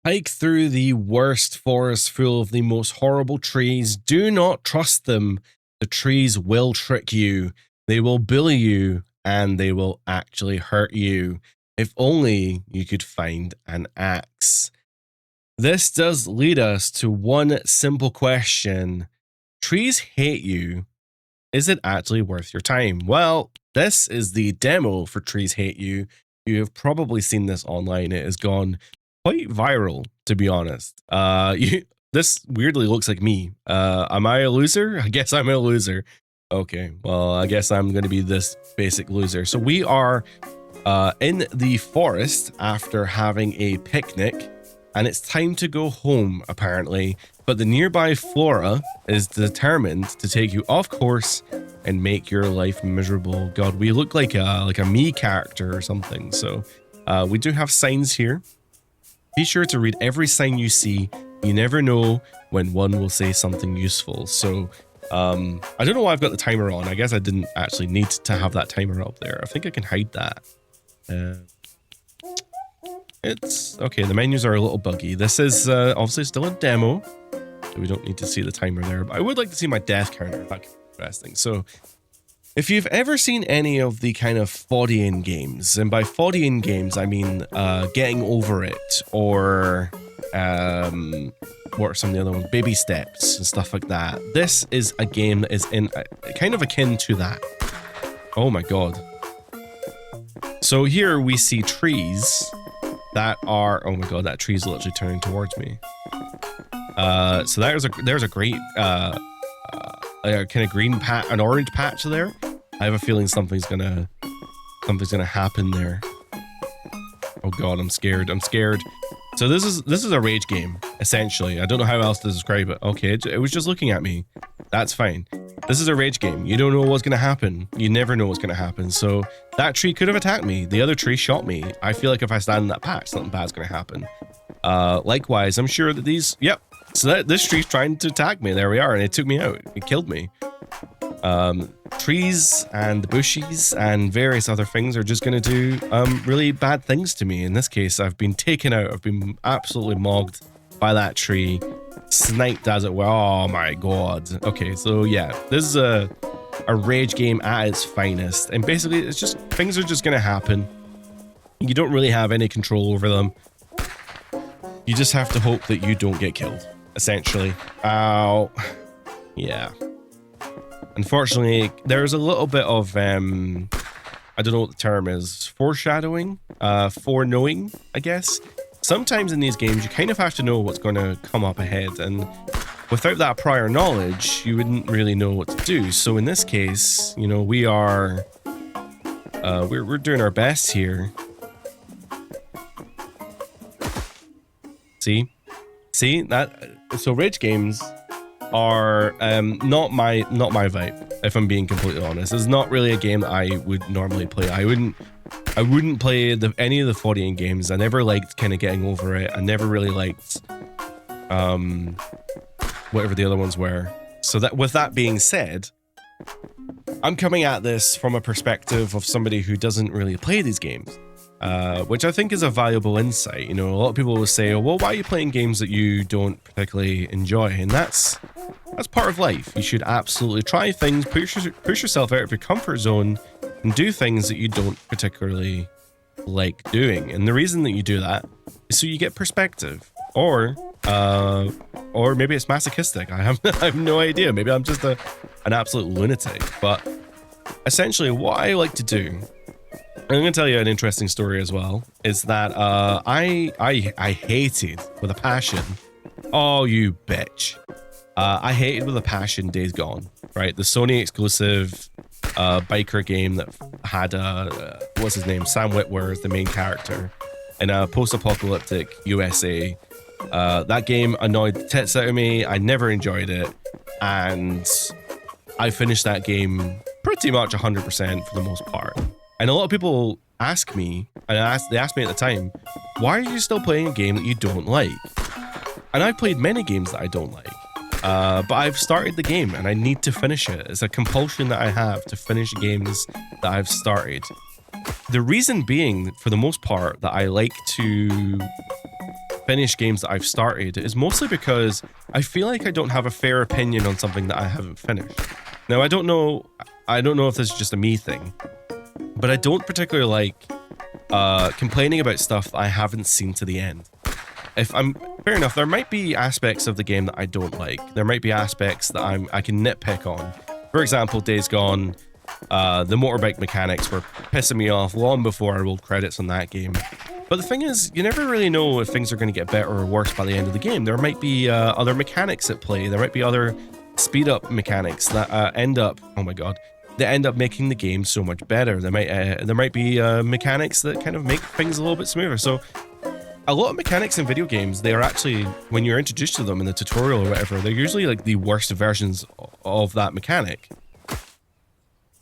Hike through the worst forest full of the most horrible trees. Do not trust them. The trees will trick you. They will bully you and they will actually hurt you. If only you could find an axe. This does lead us to one simple question. Trees hate you. Is it actually worth your time? Well, this is the demo for Trees Hate You. You have probably seen this online. It has gone quite viral, to be honest. This weirdly looks like me. Am I a loser? I guess I'm a loser. Okay, well, I guess I'm going to be this basic loser. So we are in the forest after having a picnic, and it's time to go home, apparently. But the nearby flora is determined to take you off course and make your life miserable. God, we look like a me character or something. So we do have signs here. Be sure to read every sign you see. You never know when one will say something useful. So I don't know why I've got the timer on. I guess I didn't actually need to have that timer up there. I think I can hide that. It's okay. The menus are a little buggy. This is obviously still a demo, so we don't need to see the timer there. But I would like to see my death counter. That could be interesting. So if you've ever seen any of the kind of Fodian games, and by Fodian games, I mean Getting Over It, or what are some of the other ones? Baby Steps and stuff like that. This is a game that is in kind of akin to that. Oh my god. So here we see trees that are, oh my god, that tree's literally turning towards me. So there's a great kind of green patch, an orange patch there. I have a feeling something's gonna happen there. Oh god, I'm scared. So this is a rage game, essentially. I don't know how else to describe it. Okay, it was just looking at me. That's fine. This is a rage game. You don't know what's gonna happen. You never know what's gonna happen. So that tree could have attacked me. The other tree shot me. I feel like if I stand in that patch, something bad's gonna happen. Likewise, I'm sure that these, yep. So this tree's trying to attack me. There we are, and it took me out. It killed me. Trees and bushes and various other things are just going to do really bad things to me. In this case, I've been taken out. I've been absolutely mogged by that tree. Sniped as it were. Oh my god. Okay, so yeah, this is a rage game at its finest. And basically, it's just, things are just going to happen. You don't really have any control over them. You just have to hope that you don't get killed, essentially. Ow. Yeah. Unfortunately, there's a little bit of, I don't know what the term is, foreshadowing, foreknowing, I guess. Sometimes in these games, you kind of have to know what's going to come up ahead, and without that prior knowledge, you wouldn't really know what to do. So in this case, you know, we are, we're doing our best here. See that? So rage games are not my vibe, if I'm being completely honest. It's not really a game that I would normally play. I wouldn't play any of the Fodian games. I never liked kind of Getting Over It. I never really liked whatever the other ones were. So that, with that being said, I'm coming at this from a perspective of somebody who doesn't really play these games. Which I think is a valuable insight. You know, a lot of people will say, oh, well, why are you playing games that you don't particularly enjoy? And that's part of life. You should absolutely try things, push yourself out of your comfort zone, and do things that you don't particularly like doing. And the reason that you do that is so you get perspective, or maybe it's masochistic. I have no idea. Maybe I'm just an absolute lunatic. But essentially, what I like to do, I'm going to tell you an interesting story as well, is that I hated with a passion, oh you bitch, I hated with a passion Days Gone, right? The Sony exclusive biker game that had, what's his name, Sam Witwer as the main character in a post-apocalyptic USA. That game annoyed the tits out of me. I never enjoyed it, and I finished that game pretty much 100% for the most part. And a lot of people ask me, and they asked me at the time, why are you still playing a game that you don't like? And I've played many games that I don't like, but I've started the game and I need to finish it. It's a compulsion that I have to finish games that I've started. The reason being, for the most part, that I like to finish games that I've started is mostly because I feel like I don't have a fair opinion on something that I haven't finished. Now, I don't know if this is just a me thing, but I don't particularly like complaining about stuff I haven't seen to the end. Fair enough, there might be aspects of the game that I don't like. There might be aspects that I can nitpick on. For example, Days Gone, the motorbike mechanics were pissing me off long before I rolled credits on that game. But the thing is, you never really know if things are going to get better or worse by the end of the game. There might be other mechanics at play. There might be other speed-up mechanics that end up making the game so much better. There might be mechanics that kind of make things a little bit smoother. So a lot of mechanics in video games, they are actually, when you're introduced to them in the tutorial or whatever, they're usually like the worst versions of that mechanic.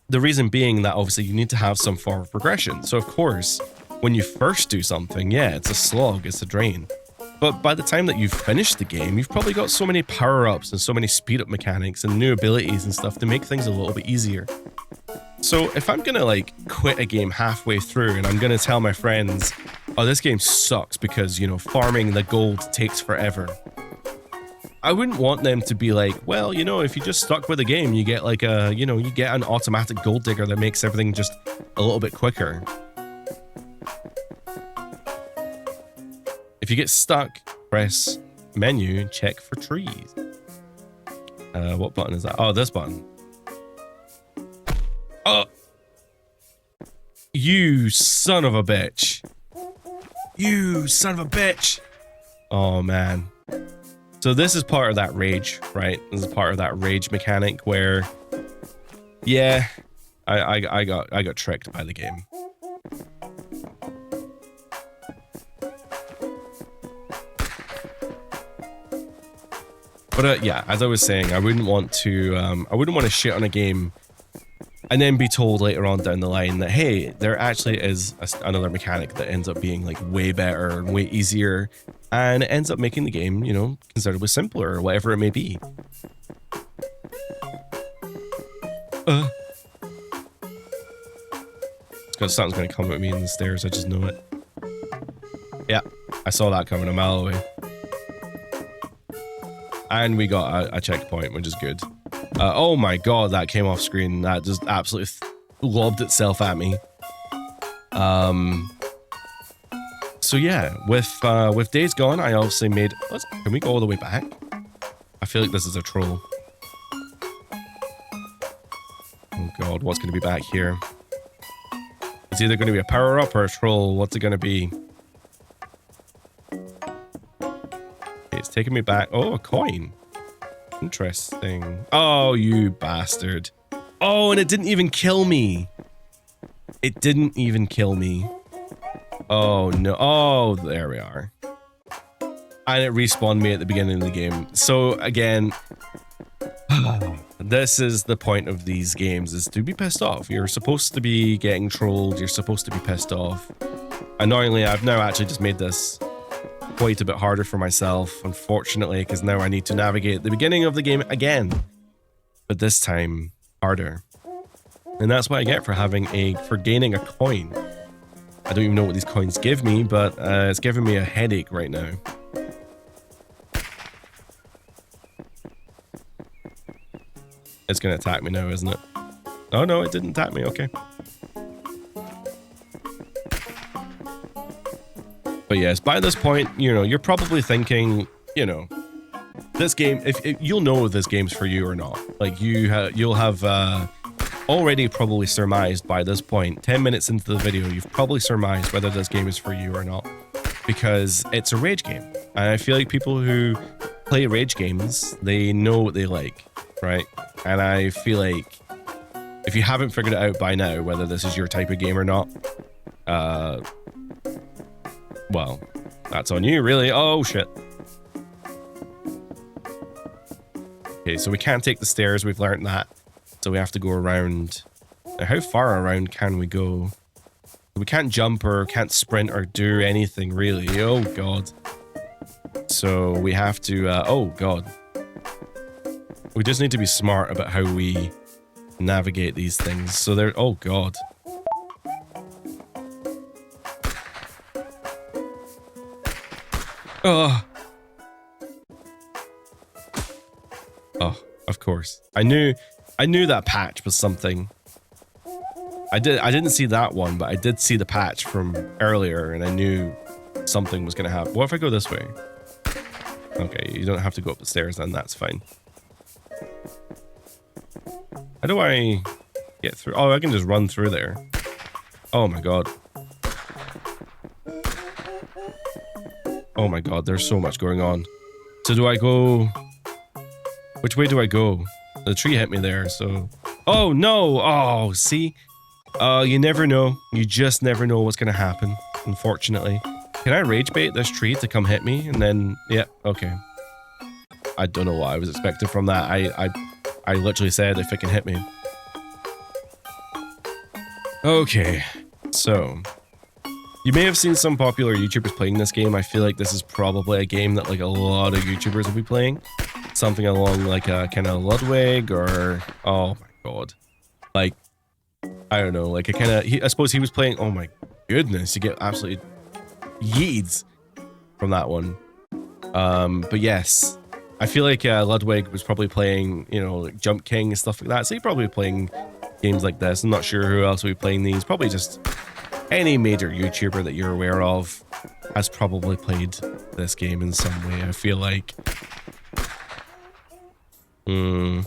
The reason being that obviously you need to have some form of progression. So of course, when you first do something, yeah, it's a slog, it's a drain. But by the time that you've finished the game, you've probably got so many power-ups and so many speed-up mechanics and new abilities and stuff to make things a little bit easier. So if I'm gonna like quit a game halfway through and I'm gonna tell my friends, oh, this game sucks because, you know, farming the gold takes forever, I wouldn't want them to be like, well, you know, if you just stuck with the game, you get like you get an automatic gold digger that makes everything just a little bit quicker. If you get stuck, press menu, check for trees. What button is that? Oh, this button. Oh! You son of a bitch. You son of a bitch. Oh, man. So this is part of that rage, right? This is part of that rage mechanic where, yeah, I got tricked by the game. But yeah, as I was saying, I wouldn't want to shit on a game and then be told later on down the line that, hey, there actually is another mechanic that ends up being like way better and way easier, and it ends up making the game, you know, considerably simpler or whatever it may be. Because something's going to come at me in the stairs, I just know it. Yeah, I saw that coming a mile away. And we got a checkpoint, which is good. Oh my god, that came off screen. That just absolutely lobbed itself at me. So yeah, with Days Gone, I obviously made... Can we go all the way back? I feel like this is a troll. Oh god, what's going to be back here? It's either going to be a power-up or a troll. What's it going to be? It's taking me back. Oh, a coin. Interesting. Oh, you bastard. Oh, and it didn't even kill me. It didn't even kill me. Oh, no. Oh, there we are. And it respawned me at the beginning of the game. So, again, this is the point of these games, is to be pissed off. You're supposed to be getting trolled. You're supposed to be pissed off. Annoyingly, I've now actually just made this quite a bit harder for myself, unfortunately, because now I need to navigate the beginning of the game again, but this time harder. And that's what I get for gaining a coin. I don't even know what these coins give me, but it's giving me a headache right now. It's gonna attack me now, isn't it? Oh no, it didn't attack me, okay. But yes, by this point, you know, you're probably thinking, you know, this game, if you'll know if this game's for you or not. Like you'll have already probably surmised by this point, 10 minutes into the video, you've probably surmised whether this game is for you or not, because it's a rage game. And I feel like people who play rage games, they know what they like, right? And I feel like if you haven't figured it out by now, whether this is your type of game or not, well, that's on you, really. Oh, shit. Okay, so we can't take the stairs. We've learned that. So we have to go around. Now, how far around can we go? We can't jump or can't sprint or do anything, really. Oh, God. So we have to... oh, God. We just need to be smart about how we navigate these things. So they're... Oh, God. Oh. Oh, of course. I knew that patch was something. I didn't see that one, but I did see the patch from earlier, and I knew something was gonna happen. What if I go this way? Okay, you don't have to go up the stairs then, that's fine. How do I get through? Oh, I can just run through there. Oh my god. Oh my god, there's so much going on. So do I go... Which way do I go? The tree hit me there, so... Oh no! Oh, see? You never know. You just never know what's gonna happen, unfortunately. Can I rage bait this tree to come hit me? And then... Yeah, okay. I don't know what I was expecting from that. I literally said if it can hit me. Okay, so... You may have seen some popular YouTubers playing this game. I feel like this is probably a game that like a lot of YouTubers will be playing. Something along like a kind of Ludwig or... Oh my god. Like, I don't know, like a kind of... I suppose he was playing... Oh my goodness, you get absolutely yeets from that one. But yes, I feel like Ludwig was probably playing, you know, like Jump King and stuff like that. So he's probably playing games like this. I'm not sure who else will be playing these. Probably just... Any major YouTuber that you're aware of has probably played this game in some way, I feel like. I'm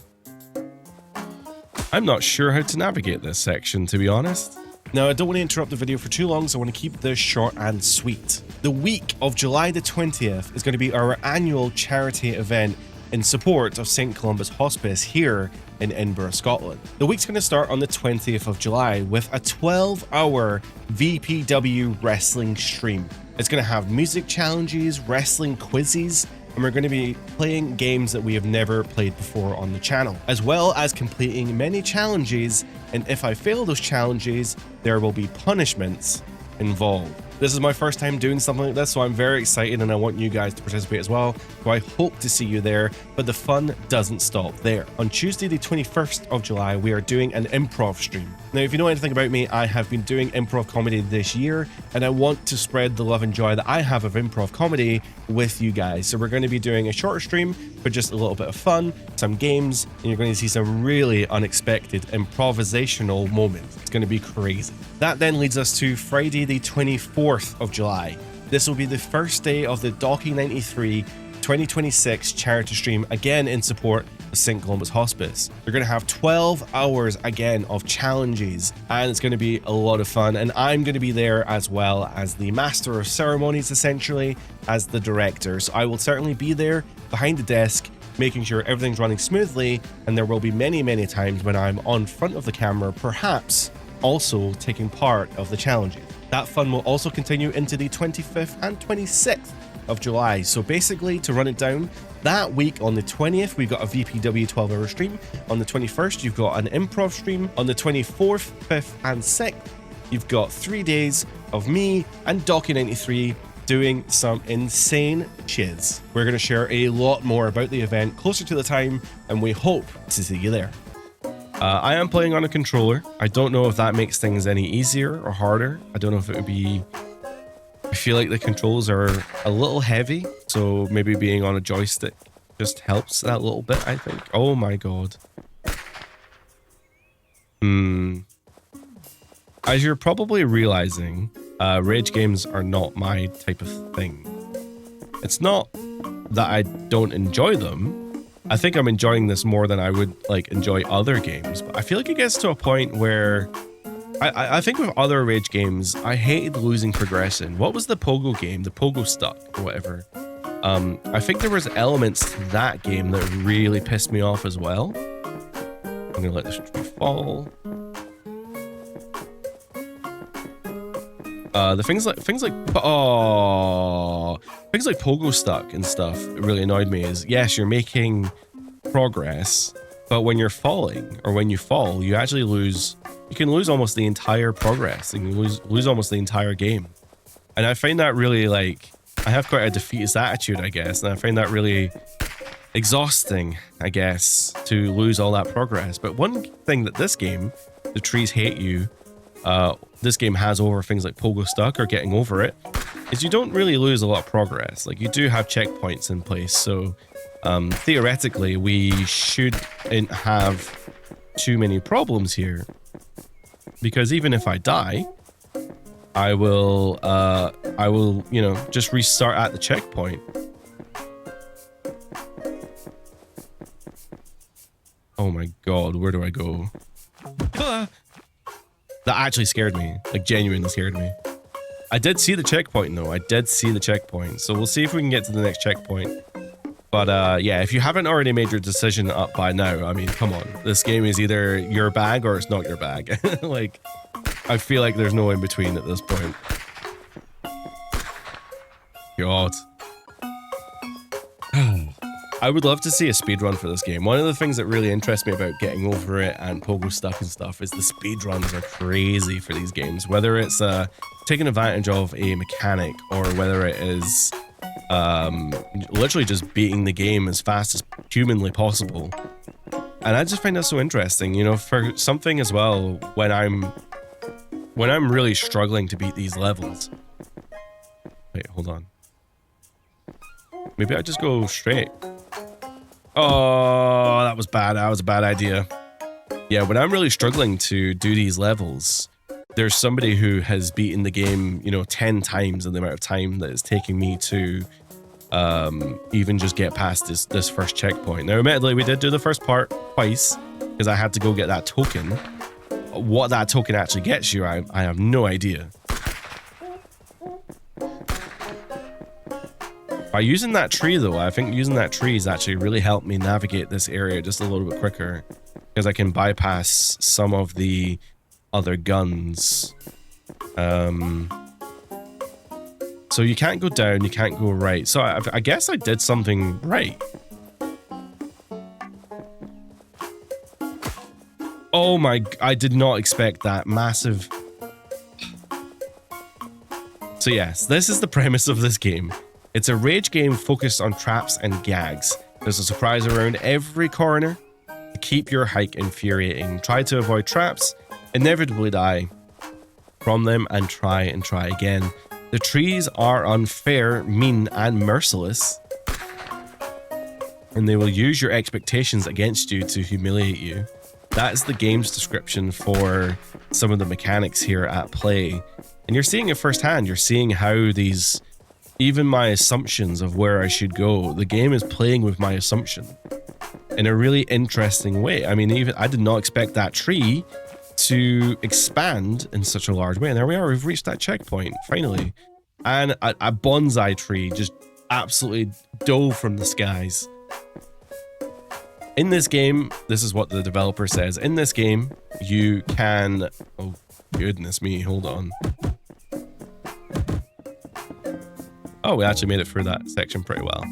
not sure how to navigate this section, to be honest. Now, I don't want to interrupt the video for too long, so I want to keep this short and sweet. The week of July the 20th is going to be our annual charity event in support of St. Columba's Hospice here in Edinburgh, Scotland. The week's going to start on the 20th of July with a 12-hour VPW wrestling stream. It's going to have music challenges, wrestling quizzes, and we're going to be playing games that we have never played before on the channel, as well as completing many challenges, and if I fail those challenges, there will be punishments involved. This is my first time doing something like this, so I'm very excited and I want you guys to participate as well. So I hope to see you there, but the fun doesn't stop there. On Tuesday, the 21st of July, we are doing an improv stream. Now, if you know anything about me, I have been doing improv comedy this year, and I want to spread the love and joy that I have of improv comedy with you guys. So we're going to be doing a shorter stream, but just a little bit of fun, some games, and you're going to see some really unexpected improvisational moments. It's going to be crazy. That then leads us to Friday, the 24th of July. This will be the first day of the Docky 93 2026 charity stream, again in support of St. Columba's Hospice. We're going to have 12 hours again of challenges, and it's going to be a lot of fun, and I'm going to be there as well as the master of ceremonies, essentially, as the director. So I will certainly be there behind the desk, making sure everything's running smoothly, and there will be many, many times when I'm on front of the camera, perhaps also taking part of the challenges. That fun will also continue into the 25th and 26th of July. So basically, to run it down, that week on the 20th, we've got a VPW 12-hour stream. On the 21st, you've got an improv stream. On the 24th, 5th, and 6th, you've got 3 days of me and Docky93 doing some insane shiz. We're going to share a lot more about the event closer to the time, and we hope to see you there. I am playing on a controller. I don't know if that makes things any easier or harder. I don't know if it would be... I feel like the controls are a little heavy, so maybe being on a joystick just helps that little bit, I think. Oh my god. As you're probably realizing, rage games are not my type of thing. It's not that I don't enjoy them. I think I'm enjoying this more than I would like enjoy other games, but I feel like it gets to a point where I think with other rage games, I hated losing progression. What was the Pogo game? The Pogo Stuck or whatever. I think there was elements to that game that really pissed me off as well. I'm gonna let this tree fall. The things like Pogo Stuck and stuff really annoyed me. Is yes, you're making progress, but when you're falling or when you fall, you actually lose. You can lose almost the entire progress. You can lose almost the entire game, and I find that really like I have quite a defeatist attitude, I guess, and I find that really exhausting, I guess, to lose all that progress. But one thing that this game, the trees hate you. this game has over things like Pogo Stuck or getting over it, is you don't really lose a lot of progress. Like, you do have checkpoints in place, so theoretically we shouldn't have too many problems here, because even if I die, I will you know, just restart at the checkpoint. Oh my god, where do I go? That actually scared me. Like, genuinely scared me. I did see the checkpoint though. I did see the checkpoint. So we'll see if we can get to the next checkpoint. But yeah, if you haven't already made your decision up by now, I mean, come on. This game is either your bag or it's not your bag. Like, I feel like there's no in between at this point. God. I would love to see a speedrun for this game. One of the things that really interests me about getting over it and Pogo Stuck and stuff is the speedruns are crazy for these games. Whether it's taking advantage of a mechanic or whether it is literally just beating the game as fast as humanly possible. And I just find that so interesting, you know, for something as well when I'm really struggling to beat these levels. Wait, hold on. Maybe I just go straight. Oh, that was bad. That was a bad idea. Yeah, when I'm really struggling to do these levels, there's somebody who has beaten the game, you know, 10 times in the amount of time that it's taking me to even just get past this first checkpoint. Now, admittedly, we did do the first part twice because I had to go get that token. What that token actually gets you, I have no idea. By using that tree though, I think using that tree has actually really helped me navigate this area just a little bit quicker, because I can bypass some of the other guns. So you can't go down, you can't go right. So I guess I did something right. Oh my, I did not expect that massive. So yes, this is the premise of this game. It's a rage game focused on traps and gags. There's a surprise around every corner to keep your hike infuriating. Try to avoid traps, inevitably die from them, and try again. The trees are unfair, mean, and merciless, and they will use your expectations against you to humiliate you. That's the game's description for some of the mechanics here at play. And you're seeing it firsthand. You're seeing how these... Even my assumptions of where I should go, the game is playing with my assumption in a really interesting way. I mean, even I did not expect that tree to expand in such a large way. And there we are, we've reached that checkpoint, finally. And a bonsai tree just absolutely dove from the skies. In this game, this is what the developer says. In this game, you can... Oh, goodness me, hold on. Oh, we actually made it through that section pretty well.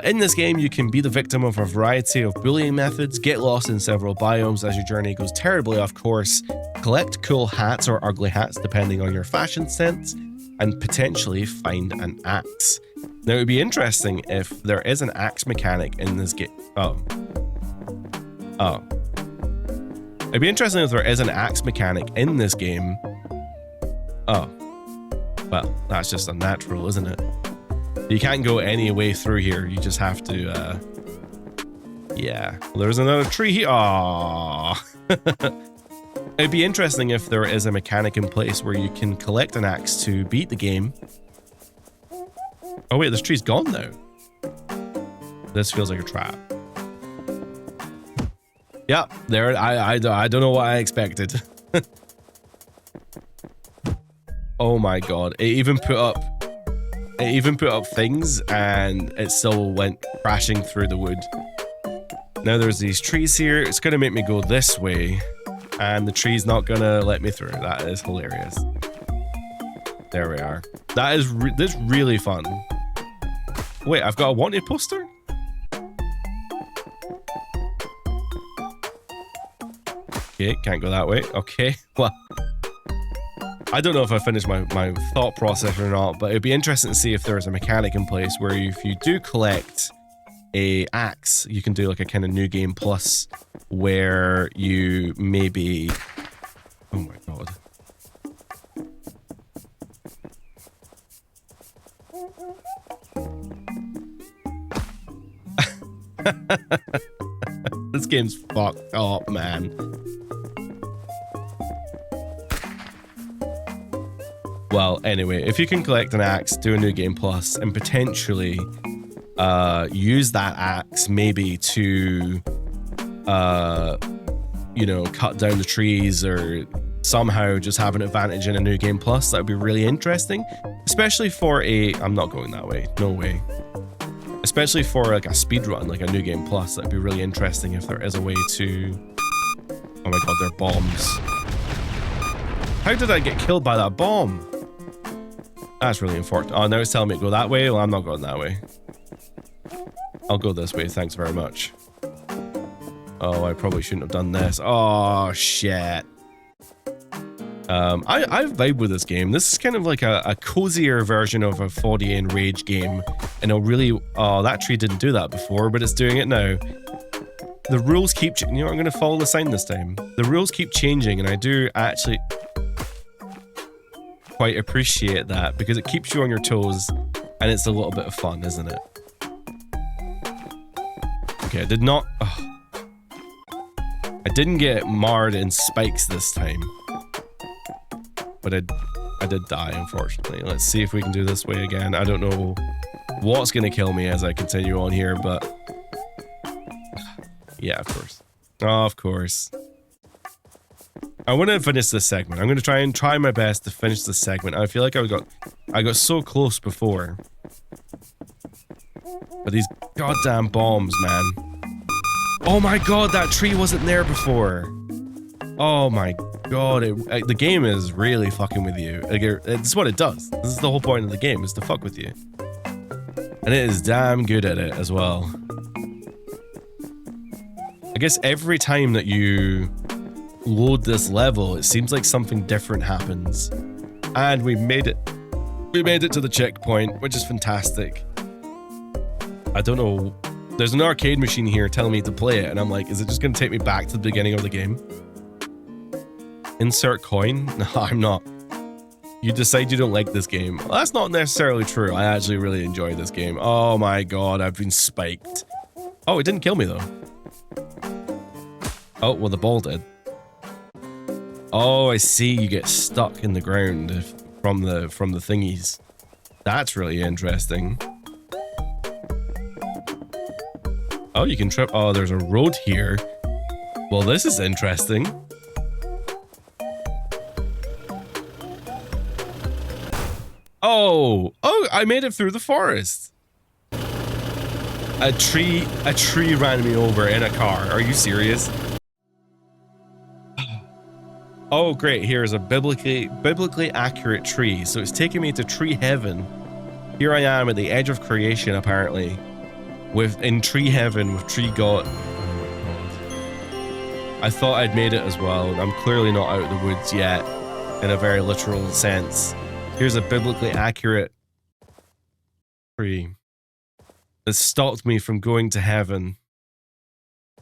In this game, you can be the victim of a variety of bullying methods, get lost in several biomes as your journey goes terribly off course, collect cool hats or ugly hats depending on your fashion sense, and potentially find an axe. Now, it would be interesting if there is an axe mechanic in this game. Oh. It'd be interesting if there is an axe mechanic in this game. Oh. Well, that's just unnatural, isn't it? You can't go any way through here. You just have to, yeah. Well, there's another tree here. Aww. It'd be interesting if there is a mechanic in place where you can collect an axe to beat the game. Oh wait, this tree's gone now. This feels like a trap. Yeah, there. I don't know what I expected. Oh my god! It even put up things, and it still went crashing through the wood. Now there's these trees here. It's gonna make me go this way, and the tree's not gonna let me through. That is hilarious. There we are. That is this really fun. Wait, I've got a wanted poster? Okay, can't go that way. Okay, well, I don't know if I finished my thought process or not, but it'd be interesting to see if there's a mechanic in place where if you do collect a axe, you can do like a kind of new game plus where you maybe... Oh my god. This game's fucked up, man. Well, anyway, if you can collect an axe, do a New Game Plus, and potentially use that axe maybe to, you know, cut down the trees or somehow just have an advantage in a New Game Plus, that would be really interesting. Especially for a... I'm not going that way. No way. Especially for like a speed run, like a New Game Plus, that'd be really interesting if there is a way to... Oh my god, they're bombs. How did I get killed by that bomb? That's really unfortunate. Oh, now it's telling me to go that way. Well, I'm not going that way. I'll go this way, thanks very much. Oh, I probably shouldn't have done this. Oh, shit. I vibe with this game. This is kind of like a cozier version of a 40 Rage game. And it'll really... Oh, that tree didn't do that before, but it's doing it now. The rules keep... You know what? I'm going to follow the sign this time. The rules keep changing, and I do actually quite appreciate that, because it keeps you on your toes, and it's a little bit of fun, isn't it? Okay, I did not... Oh. I didn't get marred in spikes this time. But I did die, unfortunately. Let's see if we can do this way again. I don't know what's going to kill me as I continue on here, but... Yeah, of course. Oh, of course. I want to finish this segment. I'm going to try my best to finish this segment. I feel like I got so close before. But these goddamn bombs, man. Oh my god, that tree wasn't there before. Oh my god, the game is really fucking with you. Like, it's what it does. This is the whole point of the game, is to fuck with you. And it is damn good at it as well. I guess every time that you load this level, it seems like something different happens. And we made it. We made it to the checkpoint, which is fantastic. I don't know. There's an arcade machine here telling me to play it, and I'm like, is it just going to take me back to the beginning of the game? Insert coin? No, I'm not. You decide you don't like this game. Well, that's not necessarily true. I actually really enjoy this game. Oh my god, I've been spiked. Oh, it didn't kill me though. Oh, well, the ball did. Oh, I see. You get stuck in the ground from the thingies. That's really interesting. Oh, you can trip. Oh, there's a road here. Well, this is interesting. Oh, I made it through the forest. A tree ran me over in a car. Are you serious? Oh, great. Here's a biblically accurate tree. So it's taking me to tree heaven. Here I am at the edge of creation, apparently. In tree heaven with tree god. I thought I'd made it as well. I'm clearly not out of the woods yet, in a very literal sense. Here's a biblically accurate tree that stopped me from going to heaven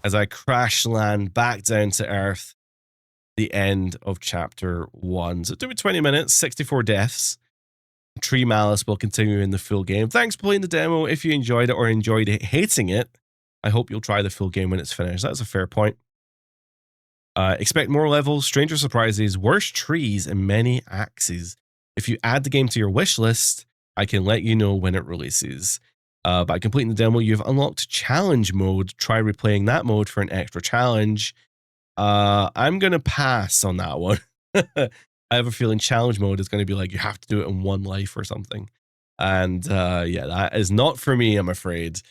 as I crash land back down to earth. The end of chapter 1. So it took me 20 minutes, 64 deaths. Tree Malice will continue in the full game. Thanks for playing the demo. If you enjoyed it or enjoyed hating it, I hope you'll try the full game when it's finished. That's a fair point. Expect more levels, stranger surprises, worse trees, and many axes. If you add the game to your wish list, I can let you know when it releases. By completing the demo, you've unlocked challenge mode. Try replaying that mode for an extra challenge. I'm going to pass on that one. I have a feeling challenge mode is going to be like, you have to do it in one life or something. And yeah, that is not for me, I'm afraid.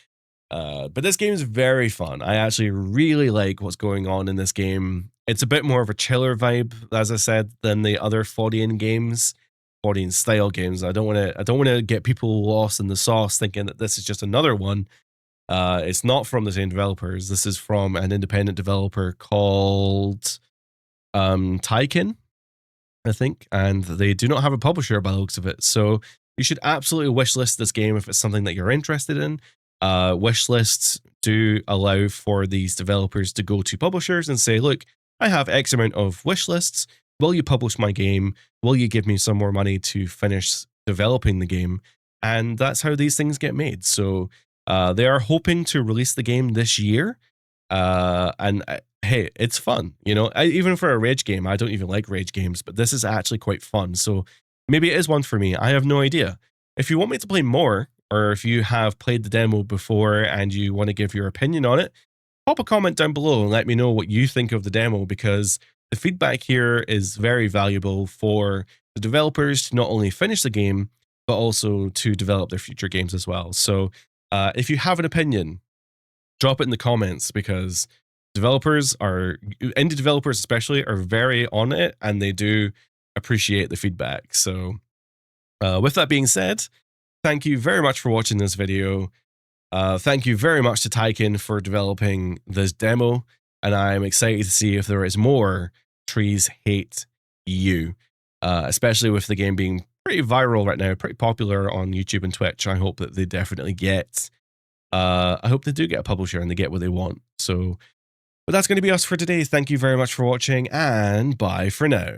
But this game is very fun. I actually really like what's going on in this game. It's a bit more of a chiller vibe, as I said, than the other 40 games, 40 style games. I don't want to get people lost in the sauce thinking that this is just another one. It's not from the same developers. This is from an independent developer called Tykin, I think, and they do not have a publisher by the looks of it. So you should absolutely wishlist this game if it's something that you're interested in. Wish lists do allow for these developers to go to publishers and say, look, I have X amount of wish lists. will you publish my game? Will you give me some more money to finish developing the game? And that's how these things get made. So they are hoping to release the game this year. Hey, it's fun. Even for a Rage game, I don't even like Rage games, but this is actually quite fun. So maybe it is one for me. I have no idea. If you want me to play more, or if you have played the demo before and you want to give your opinion on it, pop a comment down below and let me know what you think of the demo, because the feedback here is very valuable for the developers to not only finish the game, but also to develop their future games as well. So if you have an opinion, drop it in the comments, because indie developers especially, are very on it, and they do appreciate the feedback. So with that being said, thank you very much for watching this video. Thank you very much to Taiken for developing this demo, and I'm excited to see if there is more Trees Hate You, especially with the game being pretty viral right now, pretty popular on YouTube and Twitch. I hope that they definitely get, I hope they do get a publisher and they get what they want. So, but that's going to be us for today. Thank you very much for watching, and bye for now.